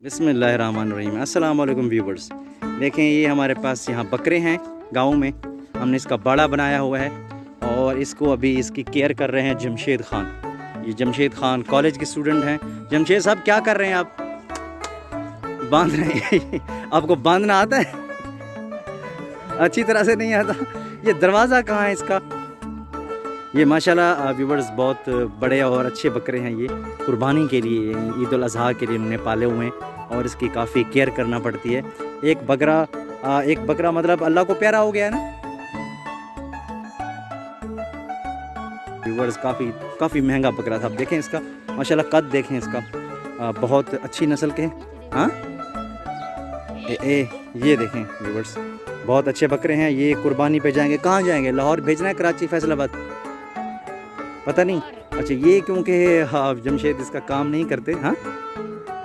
बिस्मिल्लाहिर्रहमानिर्रहीम। अस्सलाम वालेकुम व्यूवर्स। देखें ये हमारे पास यहाँ बकरे हैं गाँव में। हमने इसका बाड़ा बनाया हुआ है और इसको अभी इसकी केयर कर रहे हैं जमशेद ख़ान। ये जमशेद ख़ान कॉलेज के स्टूडेंट हैं। जमशेद साहब क्या कर रहे हैं आप? बांध रहे हैं। आपको बांधना आता है? अच्छी तरह से नहीं आता। ये दरवाज़ा कहाँ है इसका? ये माशाल्लाह व्यूवर्स बहुत बड़े और अच्छे बकरे हैं। ये कुर्बानी के लिए, ईद उल अज़हा के लिए उन्होंने पाले हुए हैं और इसकी काफ़ी केयर करना पड़ती है। एक बकरा मतलब अल्लाह को प्यारा हो गया है ना व्यूवर्स। काफ़ी महंगा बकरा था। अब देखें इसका माशाल्लाह कद देखें इसका, बहुत अच्छी नस्ल के हैं। हाँ ये देखें व्यूवर्स, बहुत अच्छे बकरे हैं। ये कुर्बानी पे जाएंगे। कहाँ जाएंगे? लाहौर भेजना है, कराची, फैसलाबाद, पता नहीं। अच्छा ये क्योंकि जमशेद इसका काम नहीं करते। हाँ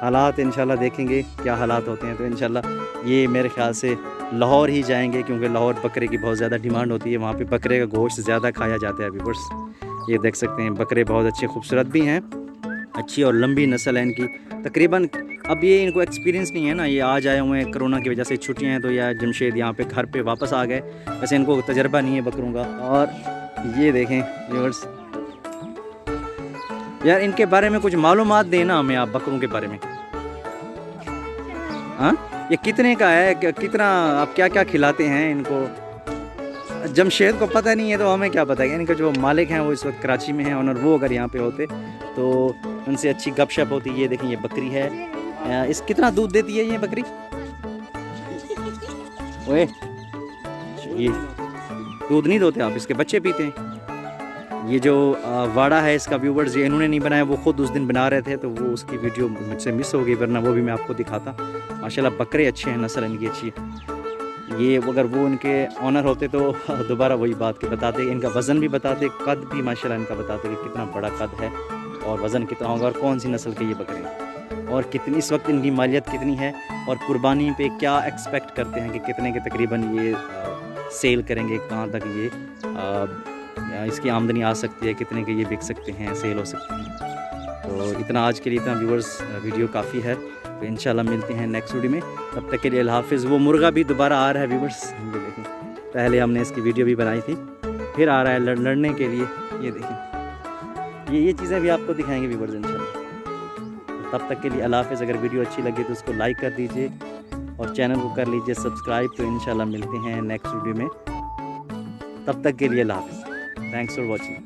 हालात इंशाल्लाह देखेंगे क्या हालात होते हैं। तो इंशाल्लाह ये मेरे ख्याल से लाहौर ही जाएंगे क्योंकि लाहौर बकरे की बहुत ज़्यादा डिमांड होती है। वहाँ पे बकरे का गोश्त ज़्यादा खाया जाता है व्यूवर्स। ये देख सकते हैं बकरे बहुत अच्छे खूबसूरत भी हैं, अच्छी और लंबी नस्ल है इनकी। तकरीबन अब ये इनको एक्सपीरियंस नहीं है ना, ये आज आए हुए हैं, कोरोना की वजह से छुट्टियाँ हैं तो या जमशेद यहाँ पे घर पे वापस आ गए। वैसे इनको तजर्बा नहीं है बकरों का। और ये देखें व्यूवर्स, यार इनके बारे में कुछ मालूमात देना हमें आप बकरों के बारे में। हाँ ये कितने का है, कितना आप क्या क्या खिलाते हैं इनको? जमशेद को पता नहीं है तो हमें क्या पता है। इनके जो मालिक हैं वो इस वक्त कराची में हैं और वो अगर यहाँ पे होते तो उनसे अच्छी गपशप होती। ये देखें ये बकरी है। इस कितना दूध देती है ये बकरी? ओए ये दूध नहीं दोते आप, इसके बच्चे पीते हैं। ये जो वाड़ा है इसका व्यूवर्स, ये इन्होंने नहीं बनाया, वो खुद उस दिन बना रहे थे तो वो उसकी वीडियो मुझसे मिस हो गई, वरना वो भी मैं आपको दिखाता। माशाल्लाह बकरे अच्छे हैं, नस्ल इनकी अच्छी है। ये अगर वो इनके ऑनर होते तो दोबारा वही बात के बताते, इनका वज़न भी बताते, कद भी माशाल्लाह इनका बताते कि कितना बड़ा कद है और वज़न कितना होगा और कौन सी नस्ल के ये बकरे हैं और कितनी इस वक्त इनकी मालियत कितनी है और कुर्बानी पे क्या एक्सपेक्ट करते हैं कि कितने के तकरीबन ये सेल करेंगे, कहाँ तक ये इसकी आमदनी आ सकती है, कितने के ये बिक सकते हैं, सेल हो सकते हैं। तो इतना आज के लिए, इतना व्यूवर्स वीडियो काफ़ी है। तो इंशाल्लाह मिलते हैं नेक्स्ट वीडियो में, तब तक के लिए अल्लाह हाफिज़। वो मुर्गा भी दोबारा आ रहा है व्यूवर्स, ये देखें, पहले हमने इसकी वीडियो भी बनाई थी, फिर आ रहा है लड़ने के लिए। ये देखें, ये चीज़ें भी आपको दिखाएंगे व्यूवर्स इंशाल्लाह। तो तब तक के लिए अल्लाह हाफिज़। अगर वीडियो अच्छी लगे तो उसको लाइक कर दीजिए और चैनल को कर लीजिए सब्सक्राइब। तो इंशाल्लाह मिलते हैं नेक्स्ट वीडियो में, तब तक के लिए अल्लाह हाफिज़। Thanks for watching.